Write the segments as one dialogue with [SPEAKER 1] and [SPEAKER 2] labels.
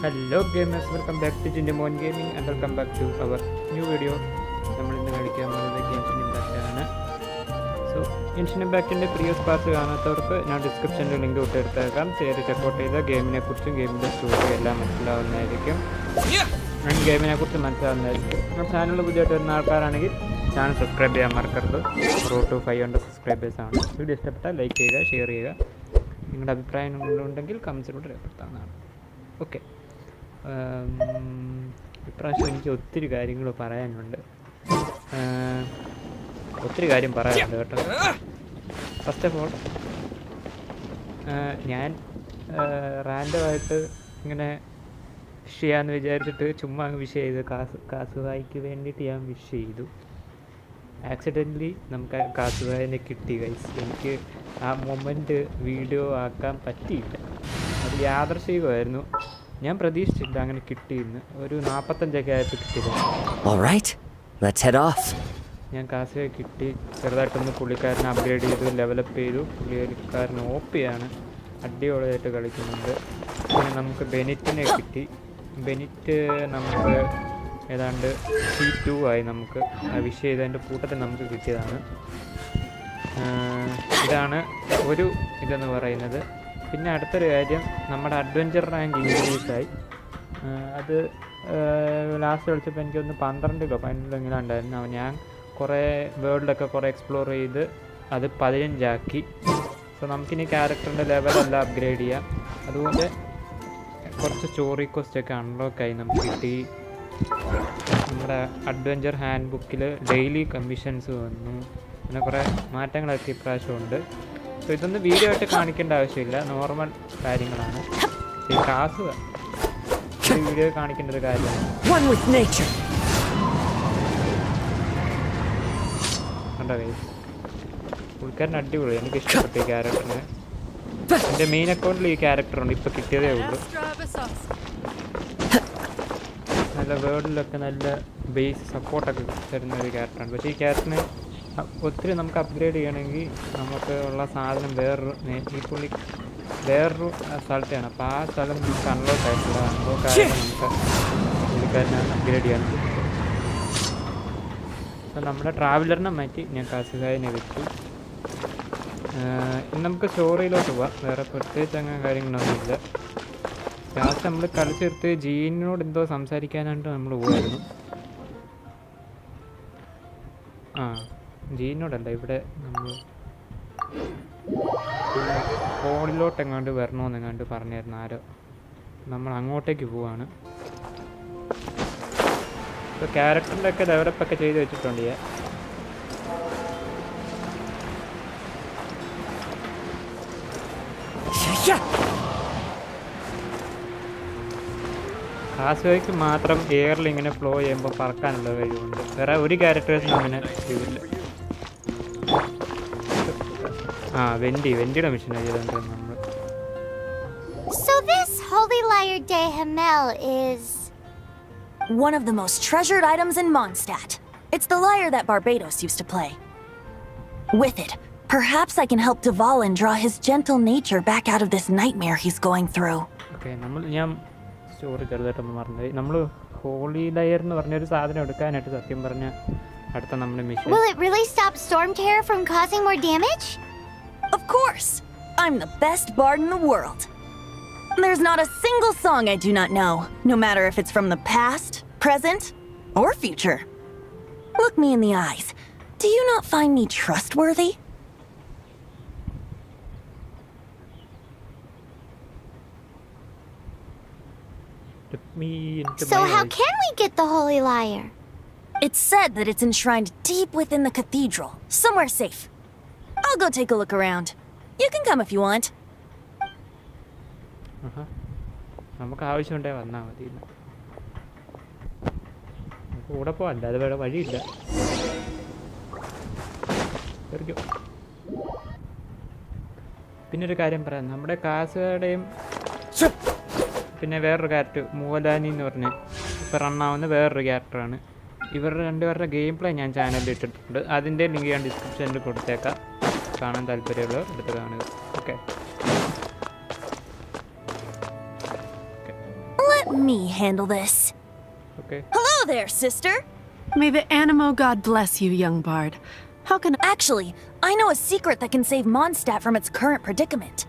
[SPEAKER 1] Hello gamers, welcome back to GENSHIN Gaming and welcome back to our new video. നമ്മൾ ഇന്ന് കളിക്കാൻ പോകുന്നത് GENSHIN IMPACT ആണ്. So GENSHIN IMPACT ന്റെ previous parts കാണാത്തവർക്ക് ഞാൻ ഡിസ്ക്രിപ്ഷനിൽ ലിങ്ക് ഇട്ടെടുത്തേക്കാം. ചെയ്ത് ചെക്കൗട്ട് ചെയ്ത ഗെയിമിനെ കുറിച്ചും ഗെയിമിൻ്റെ സ്റ്റോറി എല്ലാം മനസ്സിലാവുന്നതായിരിക്കും. ഞാൻ ഗെയിമിനെ കുറിച്ച് മനസ്സിലാവുന്നതായിരിക്കും. നമ്മുടെ ചാനൽ പുതിയതായിട്ട് വരുന്ന ആൾക്കാരാണെങ്കിൽ ചാനൽ സബ്സ്ക്രൈബ് ചെയ്യാൻ മറക്കരുത്. 400-500 സബ്സ്ക്രൈബേഴ്സ് ആണ്. വീഡിയോ ഇഷ്ടപ്പെട്ടാൽ ലൈക്ക് ചെയ്യുക, ഷെയർ ചെയ്യുക. നിങ്ങളുടെ അഭിപ്രായങ്ങളുണ്ടെങ്കിൽ കമൻസിലൂടെ രേഖപ്പെടുത്താവുന്നതാണ്. ഓക്കെ, ഇപ്രാവശ്യം എനിക്ക് ഒത്തിരി കാര്യങ്ങൾ പറയാനുണ്ട്. ഒത്തിരി കാര്യം പറയാനുണ്ട് കേട്ടോ. ഫസ്റ്റ് ഓഫ് ഓൾ ഞാൻ റാൻഡമായിട്ട് ഇങ്ങനെ വിഷ് ചെയ്യാമെന്ന് വിചാരിച്ചിട്ട് ചുമ്മാ അങ്ങ് വിഷ് ചെയ്തു. കാസുവായിക്ക് വേണ്ടിയിട്ട് ഞാൻ വിഷ് ചെയ്തു. ആക്സിഡൻ്റലി നമുക്ക് കാസുവായിനെ കിട്ടി ഗൈസ്. എനിക്ക് ആ മൊമെൻറ്റ് വീഡിയോ ആക്കാൻ പറ്റിയില്ല. അത് യാദൃശ്ചികമായിരുന്നു. ഞാൻ പ്രതീക്ഷിച്ചില്ല അങ്ങനെ കിട്ടിയെന്ന്. ഒരു 45 ആയപ്പോൾ കിട്ടിയിരുന്നു. ഞാൻ കാസുവായി കിട്ടി. ചെറുതായിട്ടൊന്ന് പുള്ളിക്കാരനെ അപ്ഗ്രേഡ് ചെയ്തു, ലെവലപ്പ് ചെയ്തു. പുള്ളിക്കാരൻ ഓപ്പിയാണ്, അടിപൊളിയായിട്ട് കളിക്കുന്നുണ്ട്. പിന്നെ നമുക്ക് ബെനിറ്റിനെ കിട്ടി. ബെനിറ്റ് നമുക്ക് ഏതാണ്ട് C2 ആയി. നമുക്ക് വിഷ് ചെയ്തതിൻ്റെ കൂട്ടത്തിൽ നമുക്ക് കിട്ടിയതാണ്. ഇതാണ് ഒരു ഇതെന്ന് പറയുന്നത്. പിന്നെ അടുത്തൊരു കാര്യം, നമ്മുടെ അഡ്വഞ്ചർ റാങ്ക് ഇൻക്രീസായി. അത് ലാസ്റ്റ് കളിച്ചപ്പോൾ എനിക്കൊന്ന് 12 ഇങ്ങനെ ഉണ്ടായിരുന്നു. ഞാൻ കുറേ വേൾഡൊക്കെ കുറേ എക്സ്പ്ലോർ ചെയ്ത് അത് 15 ആക്കി. സോ നമുക്കിനി ക്യാരക്ടറിൻ്റെ ലെവലെല്ലാം അപ്ഗ്രേഡ് ചെയ്യാം. അതുപോലെ കുറച്ച് സ്റ്റോറി ക്വസ്റ്റൊക്കെ അൺലോക്കായി നമുക്ക് കിട്ടി. നമ്മുടെ അഡ്വഞ്ചർ ഹാൻഡ് ബുക്കിൽ ഡെയിലി കമ്മീഷൻസ് വന്നു. അങ്ങനെ കുറേ മാറ്റങ്ങളൊക്കെ ഇപ്രാവശ്യമുണ്ട്. സോ ഇതൊന്നും വീഡിയോ ആയിട്ട് കാണിക്കേണ്ട ആവശ്യമില്ല, നോർമൽ കാര്യങ്ങളാണ്. കാസ് വീഡിയോ കാണിക്കേണ്ട ഒരു കാര്യമാണ്. കണ്ടോ ഗൈസ്, പുള്ളിക്കാരൻ അടിപൊളി. എനിക്ക് ഇഷ്ടപ്പെട്ടു ഈ ക്യാരക്ടറിന്. എൻ്റെ മെയിൻ അക്കൗണ്ടിൽ ഈ ക്യാരക്ടറുണ്ട്, ഇപ്പോൾ കിട്ടിയതേ ഉള്ളൂ. നല്ല വേൾഡിലൊക്കെ നല്ല ബേസ് സപ്പോർട്ടൊക്കെ തരുന്ന ഒരു ക്യാരക്ടറാണ്. പക്ഷേ ഈ ക്യാരക്ടറിന് ഒത്തിരി നമുക്ക് അപ്ഗ്രേഡ് ചെയ്യണമെങ്കിൽ നമുക്ക് ഉള്ള സാധനം ഈ പുള്ളി വേറൊരു സ്ഥലത്താണ്. അപ്പോൾ ആ സ്ഥലം നമുക്ക് അൺലോക്ക് ആയിട്ടുള്ള അൺലോക്ക് ആയിട്ട് നമുക്ക് പുള്ളിക്കാരനെ അപ്ഗ്രേഡ് ചെയ്യാൻ പറ്റും. അപ്പോൾ നമ്മുടെ ട്രാവലറിനെ മാറ്റി ഞാൻ കാസുകാരനെ വെച്ചു. ഇനി നമുക്ക് സ്റ്റോറിയിലോട്ട് പോവാം. വേറെ പ്രത്യേകിച്ച് അങ്ങനെ കാര്യങ്ങളൊന്നുമില്ല. ലാസ്റ്റ് നമ്മൾ കളിച്ചെടുത്ത് ജീനിനോട് എന്തോ സംസാരിക്കാനായിട്ട് നമ്മൾ പോകുമായിരുന്നു. ജീനോടല്ല, ഇവിടെ നമ്മൾ ഹോളിലോട്ട് എങ്ങാണ്ട് വരണമെന്നെങ്ങാണ്ട് പറഞ്ഞായിരുന്നു ആരോ. നമ്മൾ അങ്ങോട്ടേക്ക് പോവാണ്. ഇപ്പോൾ ക്യാരക്ടറിൻ്റെ ഒക്കെ ഡെവലപ്പൊക്കെ ചെയ്ത് വെച്ചിട്ടുണ്ട് ഞാൻ. കാസുവായിക്ക് മാത്രം എയറിൽ ഇങ്ങനെ ഫ്ലോ ചെയ്യുമ്പോൾ പറക്കാനുള്ള കഴിവുണ്ട്. വേറെ ഒരു ക്യാരക്ടേഴ്സിനും അങ്ങനെ കഴിവില്ല. വെൻഡിയുടെ മിഷനാണ് ചെയ്തോണ്ടിരുന്നത് നമ്മൾ.
[SPEAKER 2] So this holy lyre de Hamel is
[SPEAKER 3] one of the most treasured items in Mondstadt. It's the lyre that Barbados used to play. With it, perhaps I can help Dvalin draw his gentle nature back out of this nightmare he's going through.
[SPEAKER 1] Okay, ഞാൻ story ചെറുതായിട്ടൊന്ന് മറന്നു. നമ്മൾ holy layer എന്ന് പറഞ്ഞൊരു സാധനം എടുക്കാനായിട്ട് സത്യം പറഞ്ഞ അടുത്ത നമ്മുടെ mission.
[SPEAKER 2] Will it really stop storm terror from causing more damage?
[SPEAKER 3] Of course. I'm the best bard in the world. There's not a single song I do not know, no matter if it's from the past, present, or future. Look me in the eyes. Do you not find me trustworthy?
[SPEAKER 2] So how can we get the holy lyre?
[SPEAKER 3] It's said that it's enshrined deep within the cathedral, somewhere safe. I'll go take a look around. You can come if you want.
[SPEAKER 1] നമുക്ക് ആവശ്യമുണ്ടേ വന്നാൽ മതി. നമുക്ക് കൂടെ പോകാൻ അത് വേറെ വഴിയില്ല. പിന്നെ ഒരു കാര്യം പറയാം, നമ്മുടെ കാസുകളുടെയും പിന്നെ വേറൊരു ക്യാരക്ടർ മുവലാനി എന്ന് പറഞ്ഞ് ഇപ്പോൾ റണ്ണാവുന്ന വേറൊരു ക്യാരക്ടറാണ്. ഇവരുടെ രണ്ടുപേരുടെ ഗെയിം പ്ലേ ഞാൻ ചാനലിൽ ഇട്ടിട്ടുണ്ട്. അതിൻ്റെ ലിങ്ക് ഞാൻ ഡിസ്ക്രിപ്ഷനിൽ കൊടുത്തേക്കാം. കാണാൻ താല്പര്യമുള്ളവർ എടുത്ത് കാണുക. Okay,
[SPEAKER 3] me handle this.
[SPEAKER 1] Okay.
[SPEAKER 3] Hello there, sister!
[SPEAKER 4] May the Animo god bless you, young bard. How can
[SPEAKER 3] Actually, I know a secret that can save Mondstadt from its current predicament.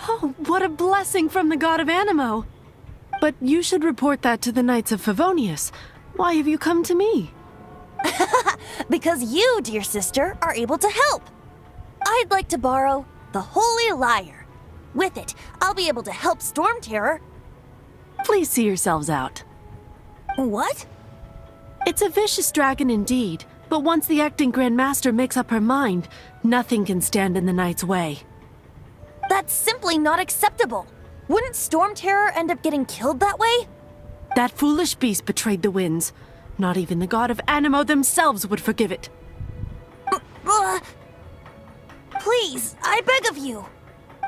[SPEAKER 4] Oh, what a blessing from the god of Animo! But you should report that to the Knights of Favonius. Why have you come to me?
[SPEAKER 3] Because you, dear sister, are able to help. I'd like to borrow the Holy Lyre. With it, I'll be able to help Storm Terror.
[SPEAKER 4] Please see yourselves out.
[SPEAKER 3] What?
[SPEAKER 4] It's a vicious dragon indeed, but once the acting Grand Master makes up her mind, nothing can stand in the Knight's way.
[SPEAKER 3] That's simply not acceptable. Wouldn't Storm Terror end up getting killed that way?
[SPEAKER 4] That foolish beast betrayed the winds. Not even the god of Animo themselves would forgive it.
[SPEAKER 3] Please, I beg of you.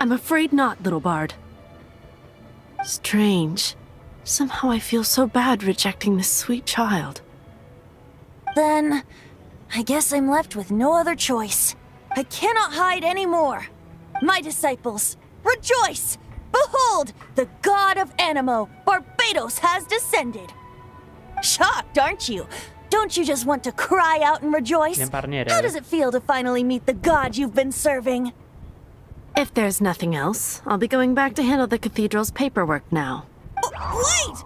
[SPEAKER 4] I'm afraid not, little bard. Strange. Somehow I feel so bad rejecting this sweet child.
[SPEAKER 3] Then, I guess I'm left with no other choice. I cannot hide anymore. My disciples, rejoice! Behold, the god of Animo, Barbados, has descended. Shocked, aren't you? Don't you just want to cry out and rejoice? How does it feel to finally meet the god you've been serving?
[SPEAKER 4] If there's nothing else, I'll be going back to handle the cathedral's paperwork now.
[SPEAKER 3] Wait!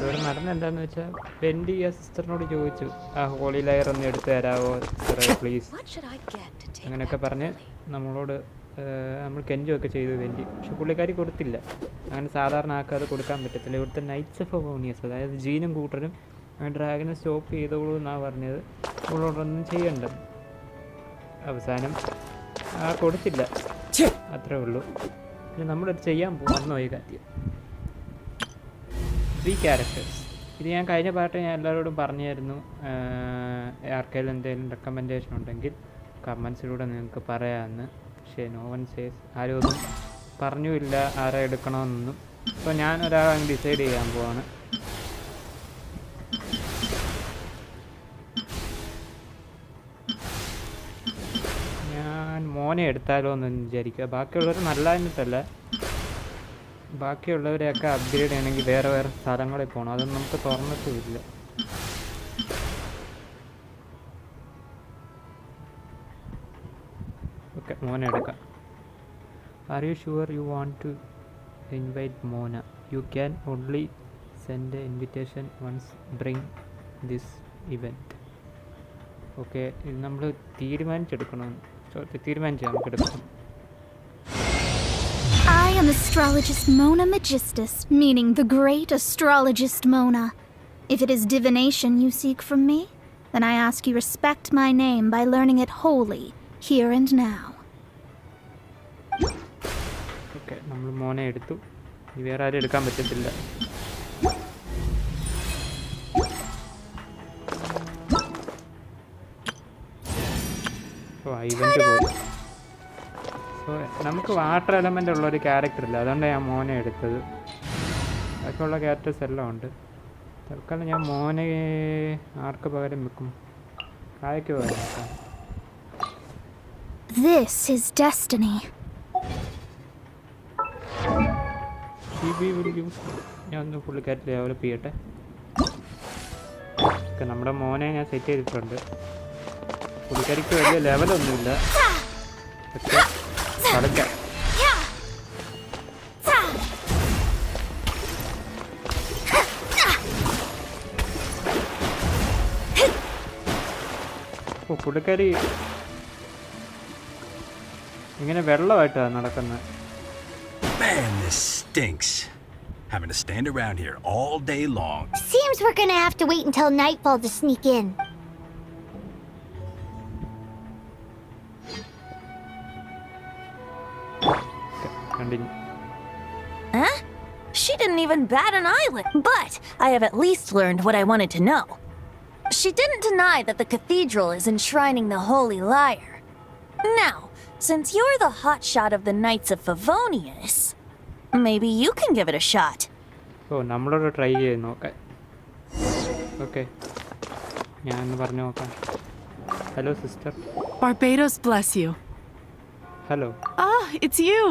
[SPEAKER 1] ഇവിടെ നടന്നെന്താന്ന് വെച്ചാൽ Wendy ആ സിസ്റ്ററിനോട് ചോദിച്ചു ആ holy layer ഒന്ന് എടുത്തു തരാമോ സിസ്റ്ററെ please അങ്ങനെയൊക്കെ പറഞ്ഞ് നമ്മളോട് നമ്മൾ കെഞ്ചുമൊക്കെ ചെയ്തു വെൻഡി. പക്ഷെ പുള്ളിക്കാരി കൊടുത്തില്ല. അങ്ങനെ സാധാരണ ആൾക്ക് അത് കൊടുക്കാൻ പറ്റത്തില്ല. ഇവിടുത്തെ നൈറ്റ്സ് ഓഫ് ഫവോണിയസ്, അതായത് ജീനും കൂട്ടരും ഡ്രാഗനെ സ്റ്റോപ്പ് ചെയ്തോളൂ എന്നാണ് പറഞ്ഞത്. നമ്മളോടൊന്നും ചെയ്യണ്ടെന്ന്. അവസാനം കൊടുത്തില്ല, അത്രേ ഉള്ളൂ. പിന്നെ നമ്മളത് ചെയ്യാൻ പോകുന്ന ഒരു കാര്യം 3 ക്യാരക്ടേഴ്സ്. ഇത് ഞാൻ കഴിഞ്ഞ പാട്ട് ഞാൻ എല്ലാവരോടും പറഞ്ഞായിരുന്നു. ആർക്കെങ്കിലും എന്തെങ്കിലും റെക്കമെൻഡേഷൻ ഉണ്ടെങ്കിൽ കമൻസിലൂടെ നിങ്ങൾക്ക് പറയാമെന്ന്. പക്ഷേ നോ വൺ സേസ്, ആരും ഒന്നും പറഞ്ഞുമില്ല ആരെ എടുക്കണമെന്നൊന്നും. അപ്പോൾ ഞാൻ ഒരാളെ ഡിസൈഡ് ചെയ്യാൻ പോവാണ്. ഞാൻ മോനെ എടുത്താലോ എന്ന് വിചാരിക്കുക. ബാക്കിയുള്ളവർ നല്ലതായിട്ടല്ല, ബാക്കിയുള്ളവരെയൊക്കെ അപ്ഗ്രേഡ് ചെയ്യണമെങ്കിൽ വേറെ വേറെ സ്ഥലങ്ങളിൽ പോകണം. അതൊന്നും നമുക്ക് തുറന്നിട്ടുമില്ല. ഓക്കെ, മോനെ എടുക്കാം. Are you sure you want to invite മോന? You can only send a invitation once bring this event. Okay, ഇത് നമ്മൾ തീരുമാനിച്ചെടുക്കണം. തീരുമാനിച്ചാൽ നമുക്ക് എടുക്കാം.
[SPEAKER 2] I am astrologist Mona Magistus, meaning the great astrologist Mona. If it is divination you seek from me, then I ask you respect my name by learning it wholly, here and now.
[SPEAKER 1] Okay, നമ്മൾ മോനെ എടുത്തു. ഇനി വേറെ ആരും എടുക്കാൻ പറ്റത്തില്ല. ഓ, event പോയി. So നമുക്ക് വാട്ടർ എലമെൻ്റ് ഉള്ളൊരു ക്യാരക്ടർ ഇല്ല, അതുകൊണ്ടാണ് ഞാൻ മോനെ എടുത്തത്. ബാക്കിയുള്ള ക്യാരക്ടേഴ്സ് എല്ലാം ഉണ്ട്. തൽക്കാലം ഞാൻ മോനെ ആർക്ക് പകരം വെക്കും? കായ്ക്ക് പകരം വെക്കാം.
[SPEAKER 2] This is destiny.
[SPEAKER 1] ഞാൻ ഒന്ന് പുള്ളിക്കാരിൽ ഡെവലപ്പ് ചെയ്യട്ടെ. ഓക്കെ, നമ്മുടെ മോനെ ഞാൻ സെറ്റ് ചെയ്തിട്ടുണ്ട്. പുള്ളിക്കാരിക്ക് വലിയ ലെവലൊന്നുമില്ല, പക്ഷേ കളിക്കാം. ഓ, പുള്ളിക്കാരി ഇങ്ങനെ വെള്ളമായിട്ടാണ് നടക്കുന്നത്.
[SPEAKER 5] Man, this stinks. Having to stand around here all day long.
[SPEAKER 2] Seems we're gonna have to wait until nightfall to sneak in.
[SPEAKER 1] Continue.
[SPEAKER 3] Huh? She didn't even bat an eyelid. But I have at least learned what I wanted to know. She didn't deny that the cathedral is enshrining the Holy Lyre. Now, since you're the hotshot of the Knights of Favonius, maybe you can give it a shot.
[SPEAKER 1] ഓ, നമ്മളോട് try ചെയ്ത് നോക്കാം. Okay, ഞാനൊന്ന് പറഞ്ഞു നോക്കാം. Hello sister.
[SPEAKER 4] Barbados bless you.
[SPEAKER 1] hello.
[SPEAKER 4] Ah, it's you!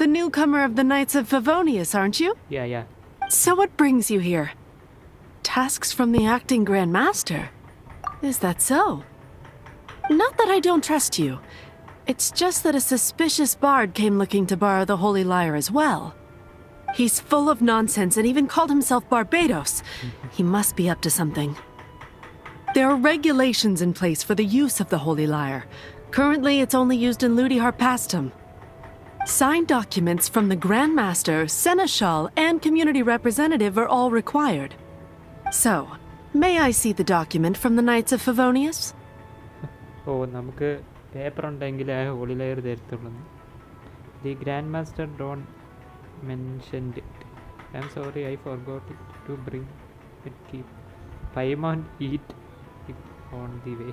[SPEAKER 4] The newcomer of the Knights of Favonius, aren't you?
[SPEAKER 1] Yeah.
[SPEAKER 4] So what brings you here? Tasks from the acting Grand Master? Is that so? Not that I don't trust you. It's just that a suspicious bard came looking to borrow the Holy Lyre as well. He's full of nonsense and even called himself Barbados. He must be up to something. There are regulations in place for the use of the Holy Lyre. Currently, it's only used in Ludihar Pastum. Signed documents from the Grand Master, Seneschal, and community representative are all required. So, may I see the document from the Knights of Favonius?
[SPEAKER 1] ഓ നമുക്ക് paper ഉണ്ടെങ്കിൽ ആ holy lyre തരത്തുള്ളൂ. The grand master don't mentioned it. I am sorry, I forgot it to bring it. Keep Paimon eat it on the way.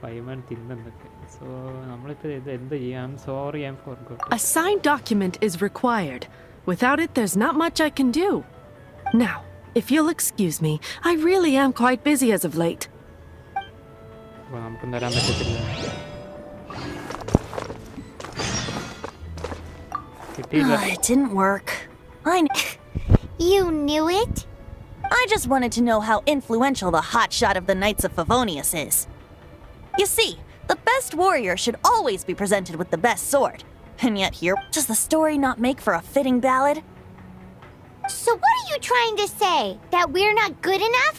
[SPEAKER 1] Paimon തിന്നൊക്കെ. So നമ്മളിപ്പോൾ ഇത് എന്ത് ചെയ്യും? I am sorry, I am forgot.
[SPEAKER 4] A signed document is required. Without it, there's not much I can do. Now, if you'll excuse me, I really am quite busy as of late.
[SPEAKER 1] നമുക്കും തരാൻ പറ്റത്തില്ല.
[SPEAKER 3] It didn't work.
[SPEAKER 2] You knew it?
[SPEAKER 3] I just wanted to know how influential the hotshot of the Knights of Favonius is. You see, the best warrior should always be presented with the best sword. And yet here, does the story not make for a fitting ballad?
[SPEAKER 2] So what are you trying to say? That we're not good enough?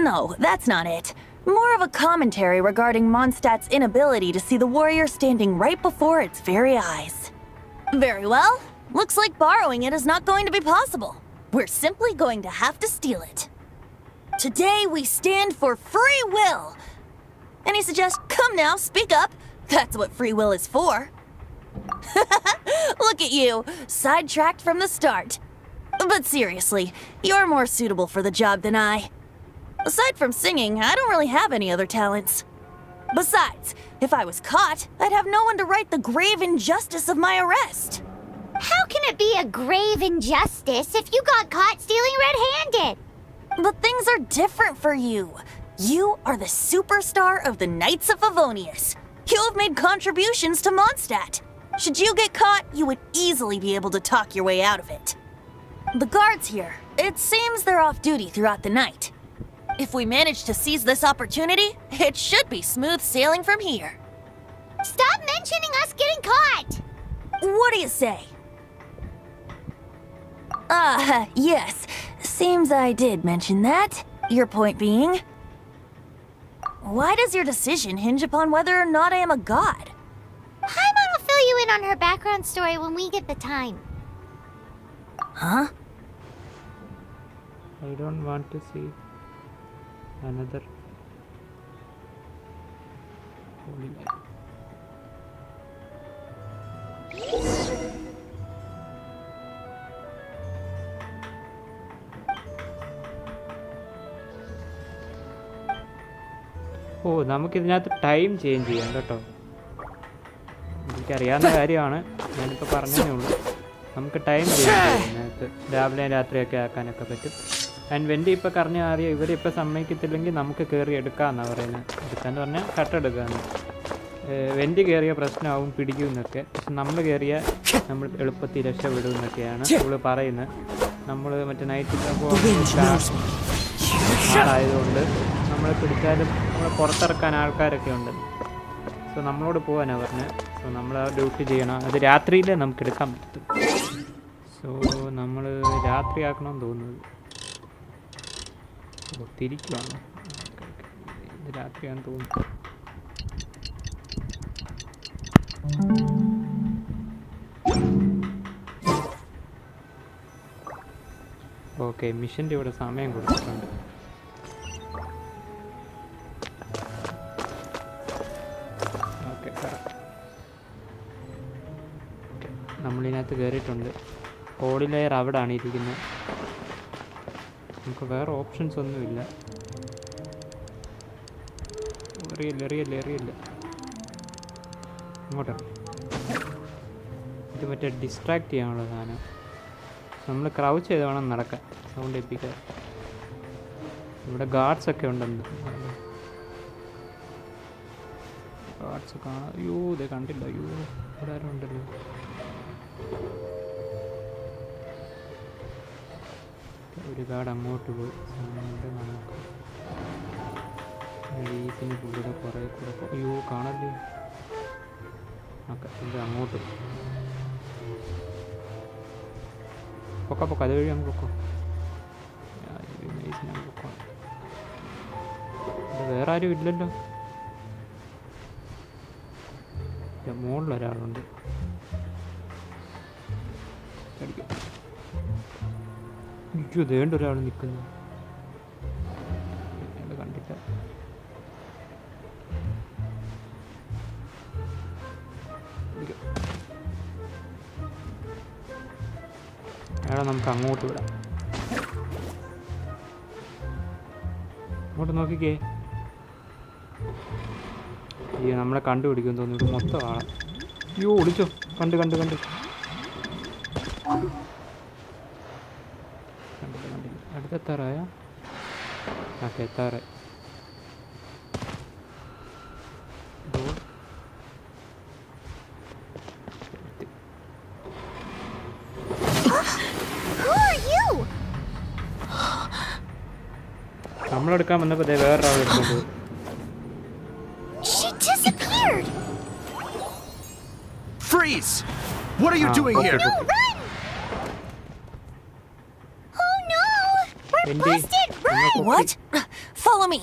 [SPEAKER 3] No, that's not it. More of a commentary regarding Mondstadt's inability to see the warrior standing right before its very eyes. Very well. Looks like borrowing it is not going to be possible. We're simply going to have to steal it. Today we stand for free will. Any suggestions? Come now, speak up. That's what free will is for. Look at you, sidetracked from the start. But seriously, you're more suitable for the job than I. Aside from singing, I don't really have any other talents. Besides, if I was caught, I'd have no one to right the grave injustice of my arrest.
[SPEAKER 2] How can it be a grave injustice if you got caught stealing red-handed?
[SPEAKER 3] But things are different for you. You are the superstar of the Knights of Favonius. You have made contributions to Mondstadt. Should you get caught, you would easily be able to talk your way out of it. The guards here, it seems they're off duty throughout the night. If we manage to seize this opportunity, it should be smooth sailing from here.
[SPEAKER 2] Stop mentioning us getting caught!
[SPEAKER 3] What do you say? Yes. Seems I did mention that. Your point being? Why does your decision hinge upon whether or not I am a god?
[SPEAKER 2] Paimon will fill you in on her background story when we get the time.
[SPEAKER 3] Huh?
[SPEAKER 1] I don't want to see another holy light. Oh നമുക്കിതിനകത്ത് time change ചെയ്യാം കേട്ടോ. എനിക്കറിയാവുന്ന കാര്യമാണ്, ഞാനിപ്പോൾ പറഞ്ഞതേ ഉള്ളൂ. നമുക്ക് time change ചെയ്യാം ഇതിനകത്ത്. രാവിലെയും രാത്രിയൊക്കെ ആക്കാനൊക്കെ പറ്റും. ആൻഡ് വെൻ്റി ഇപ്പോൾ കറിഞ്ഞ അറിയാം, ഇവരിപ്പോൾ സമ്മതിക്കത്തില്ലെങ്കിൽ നമുക്ക് കയറി എടുക്കാമെന്നാണ് പറയുന്നത്. എടുക്കാമെന്ന് പറഞ്ഞാൽ കട്ടെടുക്കാമെന്ന്. വെൻ്റി കയറിയ പ്രശ്നമാവും, പിടിക്കുമെന്നൊക്കെ. പക്ഷെ നമ്മൾ കയറിയ നമ്മൾ എളുപ്പത്തിൽ രക്ഷപ്പെടുമെന്നൊക്കെയാണ് ഇവള് പറയുന്നത്. നമ്മൾ മറ്റേ നൈറ്റിൽ ആളായതുകൊണ്ട് നമ്മൾ പിടിച്ചാലും നമ്മൾ പുറത്തിറക്കാൻ ആൾക്കാരൊക്കെ ഉണ്ട്. സോ നമ്മളോട് പോകാനാണ് പറഞ്ഞത്. സോ നമ്മൾ ആ ഡ്യൂട്ടി ചെയ്യണം. അത് രാത്രിയിലേ നമുക്ക് എടുക്കാൻ പറ്റും. സോ നമ്മൾ രാത്രിയാക്കണമെന്ന് തോന്നുന്നത്. തിരിക്കുവാണ്. ഇത് രാത്രിയാണെന്ന് തോന്നുന്നു. ഓക്കെ, മിഷൻ്റെ ഇവിടെ സമയം കൊടുത്തിട്ടുണ്ട്. ഓക്കെ, നമ്മളിതിനകത്ത് കയറിയിട്ടുണ്ട്. ഹോളി ലെയർ അവിടെയാണ് ഇരിക്കുന്നത്. നമുക്ക് വേറെ ഓപ്ഷൻസ് ഒന്നുമില്ല. എറിയില്ല ഇങ്ങോട്ടാണ്. ഇത് മറ്റേ ഡിസ്ട്രാക്ട് ചെയ്യാനുള്ള സാധനം. നമ്മൾ ക്രൗച്ച് ചെയ്ത് വേണം നടക്കാൻ, സൗണ്ട് എപ്പിക്കാൻ. ഇവിടെ ഗാർഡ്സൊക്കെ ഉണ്ടെന്ന്. കാർഡ്സ് കാണാം. അയ്യോ ഇതേ കണ്ടില്ല. അയ്യോ ഇവിടെ ആരും ഉണ്ടല്ലോ. ഒരു കാർഡ് അങ്ങോട്ട് പോയി. നമുക്ക് എലീസിന് പുള്ളിയുടെ കുറേ കൂടെ. അയ്യോ കാണല്ലേ. ഓക്കെ ഇത് അങ്ങോട്ട് പൊക്ക പൊക്ക. അതുവഴി നമുക്ക് പൊക്കോ. പൊക്കോ. വേറെ ആരും ഇല്ലല്ലോ. മുകളിലൊരാളുണ്ട്. അയ്യോ ദേണ്ട ഒരാൾ നിൽക്കുന്നു. കണ്ടില്ല. അയാളെ നമുക്ക് അങ്ങോട്ട് വിടാം. അങ്ങോട്ട് നോക്കിക്കേ. അയ്യോ നമ്മളെ കണ്ടുപിടിക്കുമെന്ന് തോന്നുന്നു. ഇത് മൊത്തം ആളാം. അയ്യോ ഒളിച്ചോ. കണ്ട് കണ്ട് കണ്ട് കണ്ടില്ല. അടുത്തെത്താറായ. ഓക്കെ എത്താറായി. നമ്മളെടുക്കാൻ വന്നപ്പോൾ വേറൊരാൾ എടുക്കുന്നത്.
[SPEAKER 6] Freeze! What are you doing here?
[SPEAKER 2] No, run! Oh no! We're busted! Run!
[SPEAKER 3] What? Follow me.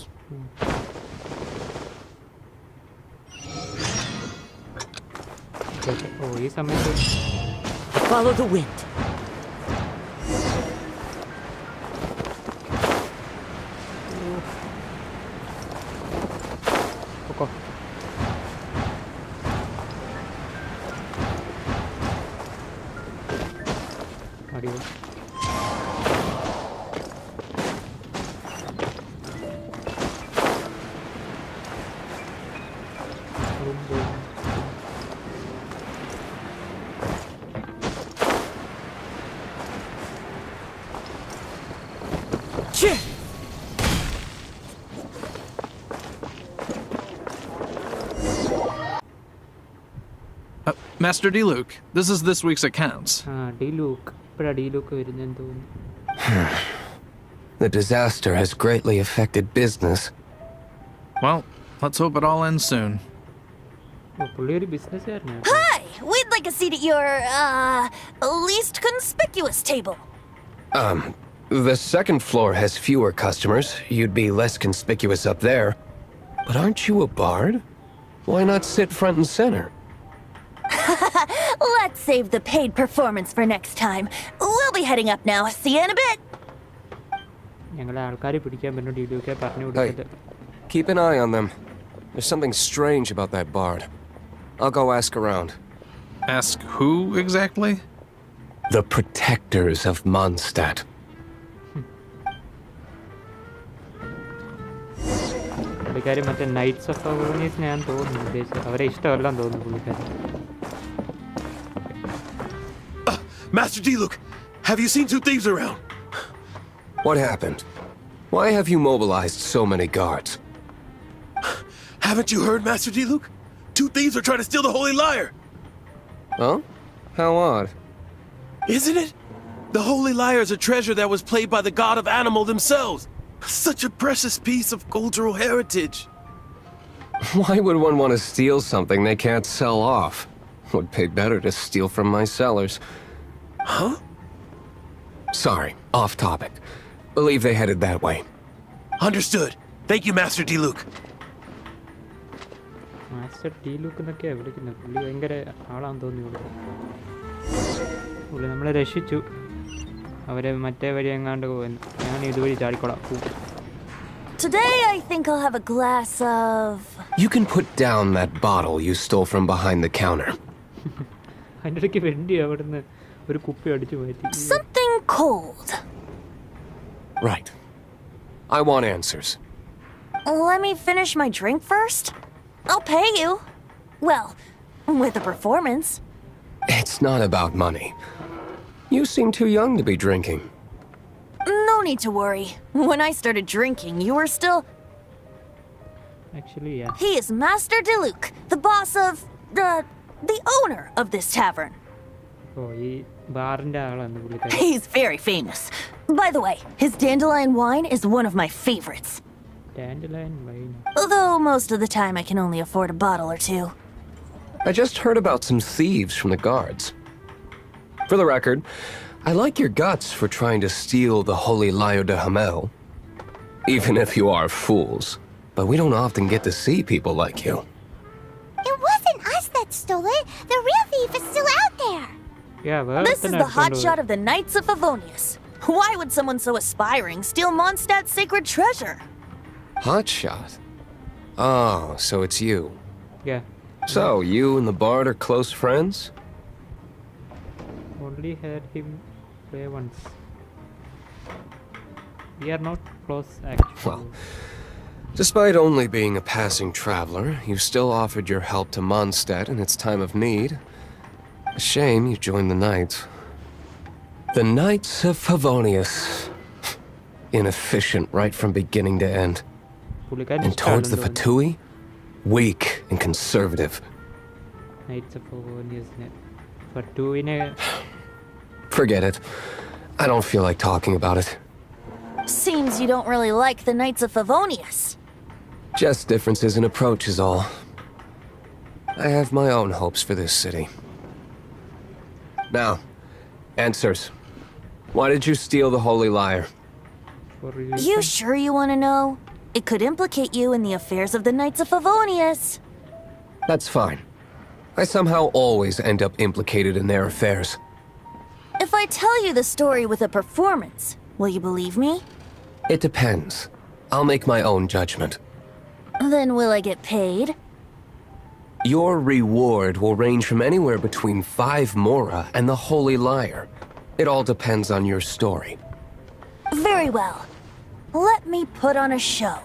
[SPEAKER 1] ഓ ഈ സമയത്ത്
[SPEAKER 3] Follow the wind.
[SPEAKER 1] പൊക്കോ. അടിപൊളി.
[SPEAKER 6] Master D-Luke, this is this week's accounts.
[SPEAKER 1] ഡീലൂക്ക്. ഇപ്പോഴാണ് ഡീലൂക്ക് വരുന്നതെന്ന് തോന്നുന്നു.
[SPEAKER 7] The disaster has greatly affected business.
[SPEAKER 6] Well, let's hope it all ends soon.
[SPEAKER 1] പുള്ളി ഒരു ബിസിനസ്സുകാരനാണ്.
[SPEAKER 3] Hi! We'd like a seat at your, least conspicuous table.
[SPEAKER 7] The second floor has fewer customers. You'd be less conspicuous up there. But aren't you a bard? Why not sit front and center?
[SPEAKER 3] Let's save the paid performance for next time. We'll be heading up now. See you in a bit.
[SPEAKER 1] ഞങ്ങളെ ആൾക്കാരെ പിടിക്കാൻ പറ്റും. ഡീലൂക്കെ പറഞ്ഞു കൊടുത്തിട്ട്.
[SPEAKER 7] Keep an eye on them. There's something strange about that bard. I'll go ask around.
[SPEAKER 6] Ask who exactly?
[SPEAKER 7] The protectors of Mondstadt.
[SPEAKER 1] പുള്ളിക്കാരി മറ്റേ nights of അവോണീസ് ഞാൻ തോന്നുന്നു ഉദ്ദേശിച്ചത്. അവരെ ഇഷ്ടമല്ലെന്ന് തോന്നുന്നു പുള്ളിക്കാരി.
[SPEAKER 6] Master D-Luke, have you seen two thieves around?
[SPEAKER 7] What happened? Why have you mobilized so many guards?
[SPEAKER 6] Haven't you heard, Master D-Luke? Two thieves are trying to steal the Holy Lyre.
[SPEAKER 7] Huh? How odd.
[SPEAKER 6] Isn't it? The Holy Lyre is a treasure that was played by the god of animal themselves. Such a precious piece of cultural heritage.
[SPEAKER 7] Why would one want to steal something they can't sell off? Would pay better to steal from my cellars.
[SPEAKER 6] Huh?
[SPEAKER 7] Sorry, off topic. Believe they headed that way.
[SPEAKER 6] Understood. Thank you, Master D-Luke.
[SPEAKER 1] Master Diluc എന്നൊക്കെയാണ് വിളിക്കുന്നത്. പുള്ളി ഭയങ്കര ആളാന്ന് തോന്നി. പുള്ളി നമ്മളെ രക്ഷിച്ചു. അവരെ മറ്റേ വഴി എങ്ങാണ്ട് പോകുന്നു. ഞാൻ ഇതുവഴി ചാടിക്കോളാം.
[SPEAKER 3] Today I think I'll have a glass of...
[SPEAKER 7] You can put down that bottle you stole from behind the counter.
[SPEAKER 1] അതിൻ്റെ ഇടയ്ക്ക് വേണ്ടി അവിടുന്ന് ഒരു കുപ്പി അടിച്ചു മാറ്റി.
[SPEAKER 3] something cold.
[SPEAKER 7] Right. I want answers.
[SPEAKER 3] Let me finish my drink first. I'll pay you. Well, with a performance.
[SPEAKER 7] It's not about money. You seem too young to be drinking.
[SPEAKER 3] No need to worry. When I started drinking, you were still...
[SPEAKER 1] Actually, yeah.
[SPEAKER 3] He is Master Diluc, the boss of the owner of this tavern.
[SPEAKER 1] ഓ ഈ ബാറിൻ്റെ ആളാണ് പുള്ളിക്കാരൻ.
[SPEAKER 3] He's very famous. By the way, his dandelion wine is one of my favorites.
[SPEAKER 1] Dandelion wine.
[SPEAKER 3] Although most of the time I can only afford a bottle or two.
[SPEAKER 7] I just heard about some thieves from the guards. For the record, I like your guts for trying to steal the holy Lyre de Hamel. Even if you are fools. But we don't often get to see people like you.
[SPEAKER 2] It wasn't us that stole it. The real thief is still out there.
[SPEAKER 1] Yeah,
[SPEAKER 3] This is the hotshot of the Knights of Favonius. Why would someone so aspiring steal Mondstadt's sacred treasure?
[SPEAKER 7] Hotshot? Oh, so it's you.
[SPEAKER 1] Yeah.
[SPEAKER 7] So, you and the bard are close friends?
[SPEAKER 1] Only heard him play once. We are not close actually.
[SPEAKER 7] Well, despite only being a passing traveler, you still offered your help to Mondstadt in its time of need. A shame you joined the Knights. The Knights of Favonius. Inefficient right from beginning to end.
[SPEAKER 1] പുള്ളിക്കാരൻ
[SPEAKER 7] And towards the
[SPEAKER 1] ഇഷ്ടമാണെന്ന് തോന്നുന്നു.
[SPEAKER 7] Fatui? Weak and conservative.
[SPEAKER 1] Knights of Favoniusനെ. ഫട്ടൂവിനെ
[SPEAKER 7] Forget it. I don't feel like talking about it.
[SPEAKER 3] Seems you don't really like the Knights of Favonius.
[SPEAKER 7] Just differences in approach is all. I have my own hopes for this city. Now, answers. Why did you steal the Holy Lyre?
[SPEAKER 1] for
[SPEAKER 3] You sure you want to know? It could implicate you in the affairs of the Knights of Favonius.
[SPEAKER 7] That's fine. I somehow always end up implicated in their affairs.
[SPEAKER 3] If I tell you the story with a performance, will you believe me?
[SPEAKER 7] It depends. I'll make my own judgment.
[SPEAKER 3] Then will I get paid?
[SPEAKER 7] Your reward will range from anywhere between 5 mora and the Holy Lyre. It all depends on your story.
[SPEAKER 3] Very well. Let me put on a show.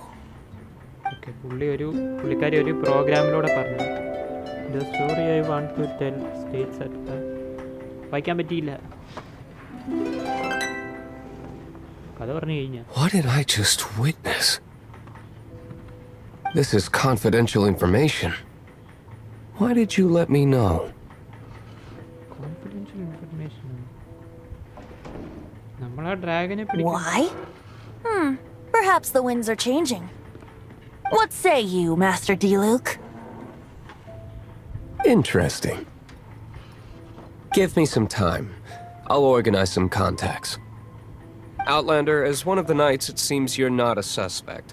[SPEAKER 1] Okay പുള്ളിക്കാരി ഒരു പ്രോഗ്രാമിലൂടെ പറഞ്ഞു the story I want to tell states at വായിക്കാൻ പറ്റിയില്ല കഥ പറഞ്ഞു കഴിഞ്ഞാൽ.
[SPEAKER 7] What did I just witness? This is confidential information. Why did you let me know?
[SPEAKER 1] Confidential information. നമ്മളാ ഡ്രാഗനെ പിടിക്കും.
[SPEAKER 3] Why? Perhaps the winds are changing. What say you, Master Diluc?
[SPEAKER 7] Interesting. Give me some time. I'll organize some contacts. Outlander, as one of the knights, it seems you're not a suspect.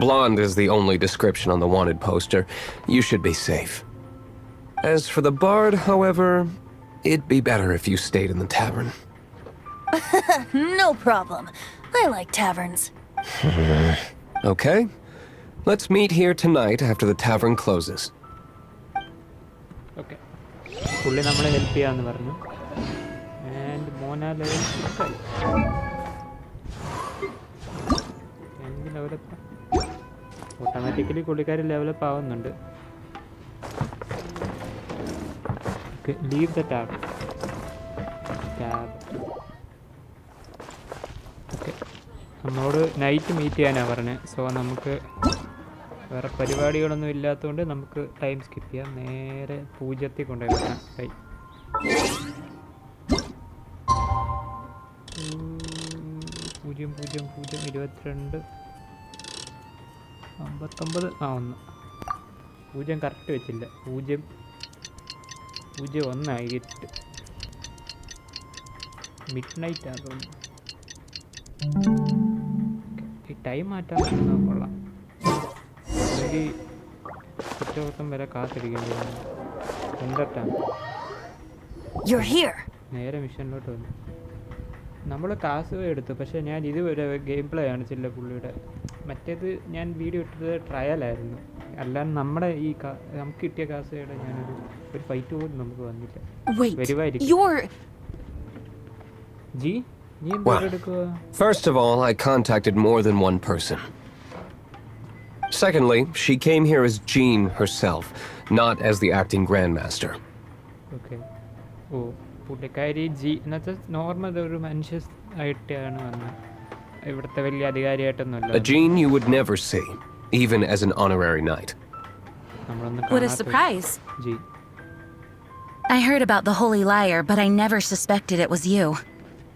[SPEAKER 7] Blonde is the only description on the wanted poster. You should be safe. As for the bard, however, it'd be better if you stayed in the tavern.
[SPEAKER 3] No problem. I like taverns.
[SPEAKER 7] Okay? Let's meet here tonight after the tavern closes.
[SPEAKER 1] Okay പുള്ളി നമ്മളെ help ചെയ്യാമെന്ന് പറഞ്ഞു. And Mona level 6 ആയി. Level up automatically പുള്ളിക്കാർ level up ആവുന്നുണ്ട്. Okay leave the tab. Okay നമ്മളോട് night meet ചെയ്യാനാണ് പറഞ്ഞത്. So നമുക്ക് വേറെ പരിപാടികളൊന്നും ഇല്ലാത്തതുകൊണ്ട് നമുക്ക് ടൈം സ്കിപ്പ് ചെയ്യാം. നേരെ പൂജ്യത്തിൽ കൊണ്ടുപോയി വെക്കാം കൈ. 0 0 0 22 59 1 0 കറക്റ്റ് വെച്ചില്ല. 0 0 1 ആയിട്ട് മിഡ് നൈറ്റ് ആകുന്നു. ഈ ടൈം മാറ്റാൻ പറ്റുന്ന കൊള്ളാം. എനിക്ക് കുറ്റവൃത്തം വരെ കാത്തിരിക്കേണ്ടി വന്നു. എന്തൊട്ടാണ്
[SPEAKER 3] You're here.
[SPEAKER 1] നേരെ മിഷനിലോട്ട് വന്നു. നമ്മൾ കാസുവ എടുത്തു. പക്ഷേ ഞാൻ ഇതുവരെ ഗെയിം പ്ലേ കാണിച്ചില്ല പുള്ളിയുടെ. മറ്റേത് ഞാൻ വീഡിയോ ഇട്ടത് ട്രയലായിരുന്നു. അല്ലാണ്ട് നമ്മുടെ ഈ നമുക്ക് കിട്ടിയ കാസുവയുടെ ഒരു ഫൈറ്റ് പോലും നമുക്ക് വന്നില്ല.
[SPEAKER 4] Wait,
[SPEAKER 1] വരുമായിരിക്കും.
[SPEAKER 4] you're...
[SPEAKER 1] ജി നീ
[SPEAKER 7] Well,
[SPEAKER 1] എന്താ എടുക്കുക?
[SPEAKER 7] first of all, I contacted more than one person. Secondly, she came here as Jean herself, not as the acting grandmaster.
[SPEAKER 1] Okay ഓ പുള്ളിക്കാരി ജി എന്നുവെച്ചാൽ നോർമൽ ഒരു മനുഷ്യ ആയിട്ടാണ് വന്നത്. ഇവിടുത്തെ വലിയ അധികാരിയായിട്ടൊന്നുമല്ല.
[SPEAKER 7] A Jean you would never see. even as an honorary knight.
[SPEAKER 4] What a surprise.
[SPEAKER 1] G.
[SPEAKER 3] I heard about the Holy Lyre, but I never suspected it was you.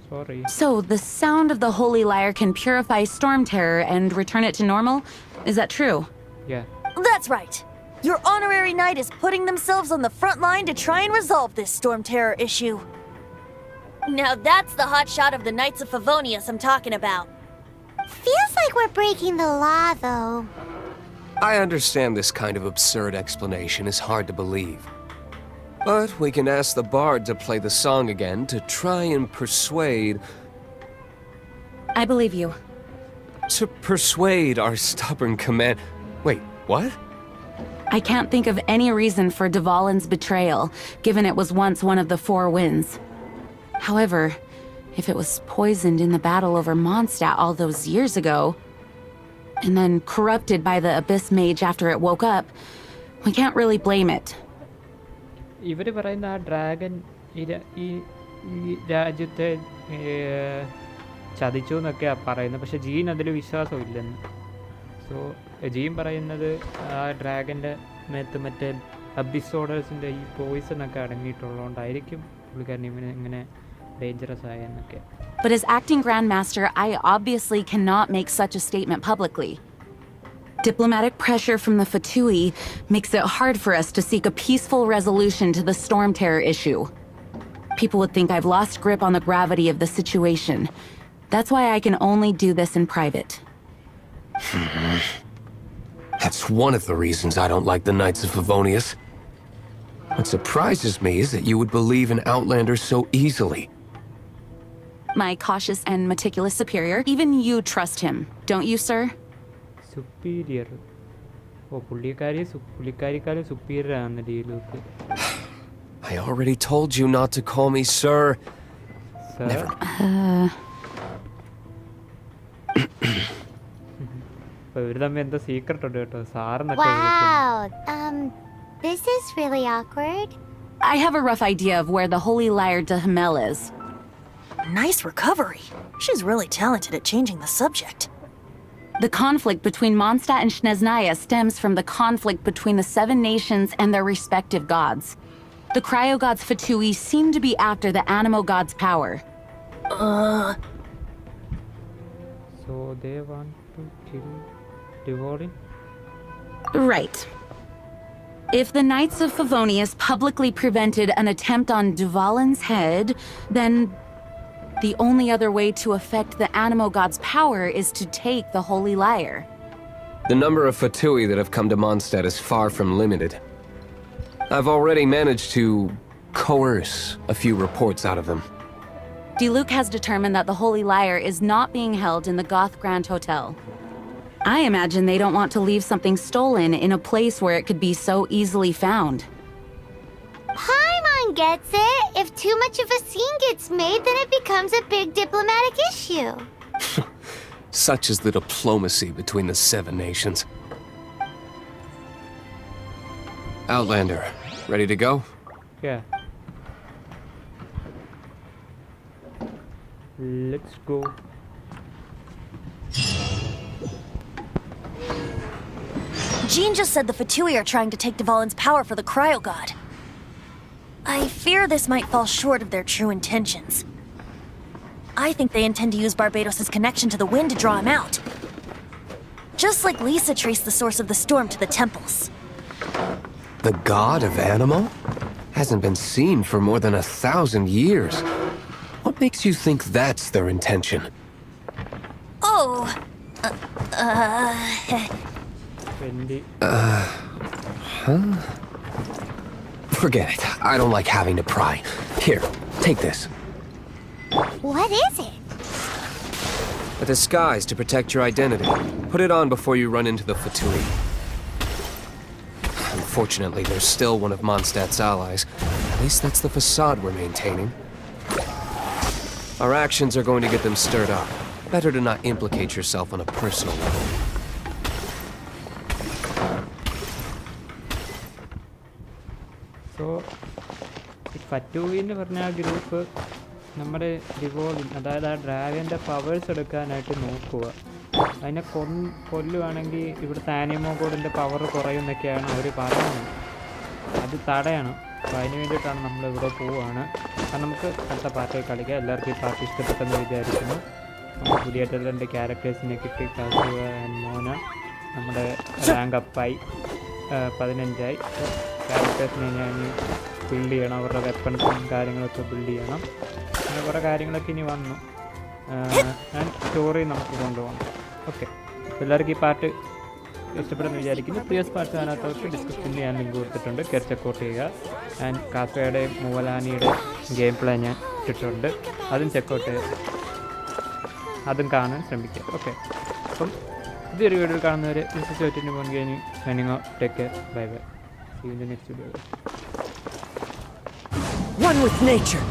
[SPEAKER 1] Sorry.
[SPEAKER 3] So, the sound of the Holy Lyre can purify Storm Terror and return it to normal? Is that true?
[SPEAKER 1] Yeah.
[SPEAKER 8] That's right. Your honorary knight is putting themselves on the front line to try and resolve this Storm Terror issue. Now that's the hotshot of the Knights of Favonius I'm talking about.
[SPEAKER 9] Feels like we're breaking the law, though.
[SPEAKER 7] I understand this kind of absurd explanation is hard to believe. But we can ask the bard to play the song again to try and persuade...
[SPEAKER 3] I believe you.
[SPEAKER 7] To persuade our stubborn command... Wait, what?
[SPEAKER 3] I can't think of any reason for Dvalin's betrayal, given it was once one of the Four Winds. However, if it was poisoned in the battle over Mondstadt all those years ago, and then corrupted by the Abyss Mage after it woke up, we can't really blame it.
[SPEAKER 1] ഇവർ പറയുന്ന ആ dragon ഈ രാജ്യത്തെ ചതിച്ചു എന്നൊക്കെയാണ് പറയുന്നത്. പക്ഷെ gene അതിൽ വിശ്വാസമില്ലെന്ന്. സോ ജീൻ പറയുന്നത് ആ ഡ്രാഗൻ്റെ മേത്ത് മറ്റേ അബിസോഡേഴ്സിൻ്റെ ഈ പോയിസണൊക്കെ അടങ്ങിയിട്ടുള്ളതുകൊണ്ടായിരിക്കും പുള്ളിക്കാരൻ ഇങ്ങനെ dangerous ആയെന്നൊക്കെ.
[SPEAKER 3] But as acting Grandmaster, I obviously cannot make such a statement publicly. Diplomatic pressure from the Fatui makes it hard for us to seek a peaceful resolution to the Storm Terror issue. People would think I've lost grip on the gravity of the situation. That's why I can only do this in private.
[SPEAKER 7] That's one of the reasons I don't like the Knights of Favonius. What surprises me is that you would believe in Outlander so easily.
[SPEAKER 3] My cautious and meticulous superior, even you trust him, don't you, sir?
[SPEAKER 1] Superior. Oh, പുള്ളിക്കാരിക്കാരും superior ആണ് ഡീലുക്ക്.
[SPEAKER 7] I already told you not to call me sir.
[SPEAKER 1] Sir?
[SPEAKER 7] Never.
[SPEAKER 1] ഇവര് തമ്മിൽ എന്തോ secret ഉണ്ട് കേട്ടോ.
[SPEAKER 9] Wow. This is really awkward.
[SPEAKER 3] I have a rough idea of where the Holy Lyre de Himmel is.
[SPEAKER 8] Nice recovery. She's really talented at changing the subject.
[SPEAKER 3] The conflict between Mondstadt and Snezhnaya stems from the conflict between the Seven Nations and their respective gods. The cryo-gods Fatui seem to be after the Animo god's power.
[SPEAKER 1] So they want to kill Dvalin?
[SPEAKER 3] Right. If the Knights of Favonius publicly prevented an attempt on Dvalin's head, then the only other way to affect the Animo god's power is to take the Holy Lyre.
[SPEAKER 7] The number of Fatui that have come to Mondstadt is far from limited. I've already managed to coerce a few reports out of them.
[SPEAKER 3] Diluc has determined that the Holy Lyre is not being held in the Goth Grand Hotel. I imagine they don't want to leave something stolen in a place where it could be so easily found.
[SPEAKER 9] Paimon gets it. If too much of a scene gets made, then it becomes a big diplomatic issue.
[SPEAKER 7] Such is the diplomacy between the Seven Nations. Outlander, ready to go?
[SPEAKER 1] Yeah. Let's go.
[SPEAKER 8] Jean just said the Fatui are trying to take Dvalin's power for the Cryo God. I fear this might fall short of their true intentions. I think they intend to use Barbados' connection to the wind to draw him out. Just like Lisa traced the source of the storm to the temples.
[SPEAKER 7] The god of Animo? Hasn't been seen for more than 1,000 years. What makes you think that's their intention?
[SPEAKER 8] Oh,
[SPEAKER 7] Forget it. I don't like having to pry. Here, take this.
[SPEAKER 9] What is it?
[SPEAKER 7] A disguise to protect your identity. Put it on before you run into the Fatui. Unfortunately, they're still one of Mondstadt's allies. At least that's the facade we're maintaining. Our actions are going to get them stirred up. Better to not implicate yourself on a personal level.
[SPEAKER 1] So, Fatui എന്ന് പറഞ്ഞ ആ group നമ്മുടെ ഡിവോളിൻ, അതായത് ആ ഡ്രാഗൻ്റെ powers എടുക്കാനായിട്ട് നോക്കുക. അതിനെ കൊല്ലുവാണെങ്കിൽ ഇവിടുത്തെ ആനിമോ കോഡിൻ്റെ പവർ കുറയുന്നൊക്കെയാണ് അവർ പറയുന്നത്. അത് തടയണം. അപ്പോൾ അതിന് വേണ്ടിയിട്ടാണ് നമ്മളിവിടെ പോവുകയാണ്. അപ്പം നമുക്ക് അടുത്ത പാർട്ടി കളിക്കാം. എല്ലാവർക്കും ഈ പാർട്ടി ഇഷ്ടപ്പെട്ടെന്ന് വിചാരിക്കുന്നു. നമുക്ക് പുതിയതായിട്ട് 2 ക്യാരക്ടേഴ്സിനെ കിട്ടി. കാസുവ ആൻഡ് മോന. നമ്മുടെ റാങ്ക് അപ്പായി 15ആയി. ക്യാരക്ടേഴ്സിനെ ഞാൻ ബിൽഡ് ചെയ്യണം. അവരുടെ വെപ്പൺസും കാര്യങ്ങളൊക്കെ ബിൽഡ് ചെയ്യണം. അങ്ങനെ കുറേ കാര്യങ്ങളൊക്കെ ഇനി വന്നു. ആൻഡ് സ്റ്റോറി നമുക്ക് കൊണ്ടുപോകണം. ഓക്കെ, എല്ലാവർക്കും ഈ പാർട്ട് ഇഷ്ടപ്പെടുമെന്ന് വിചാരിക്കുന്നു. പ്രിയസ് പാർട്ട് കാണാത്തവർക്ക് ഡിസ്ക്രിപ്ഷനിൽ ഞാൻ ലിങ്ക് കൊടുത്തിട്ടുണ്ട്. കയറി ചെക്കൗട്ട് ചെയ്യുക. ആൻഡ് കാസയുടെയും മുവലാനിയുടെ ഗെയിം പ്ലേ ഞാൻ ഇട്ടിട്ടുണ്ട്. അതും ചെക്കൗട്ട് ചെയ്യുക, അതും കാണാൻ ശ്രമിക്കുക. ഓക്കെ, അപ്പം ഇതൊരു വീഡിയോയിൽ കാണുന്നവരെ വിശ്വസിച്ചിട്ട് മുൻകഴിഞ്ഞ് signing off. Take care, bye bye. See you in the next video.
[SPEAKER 10] One with nature.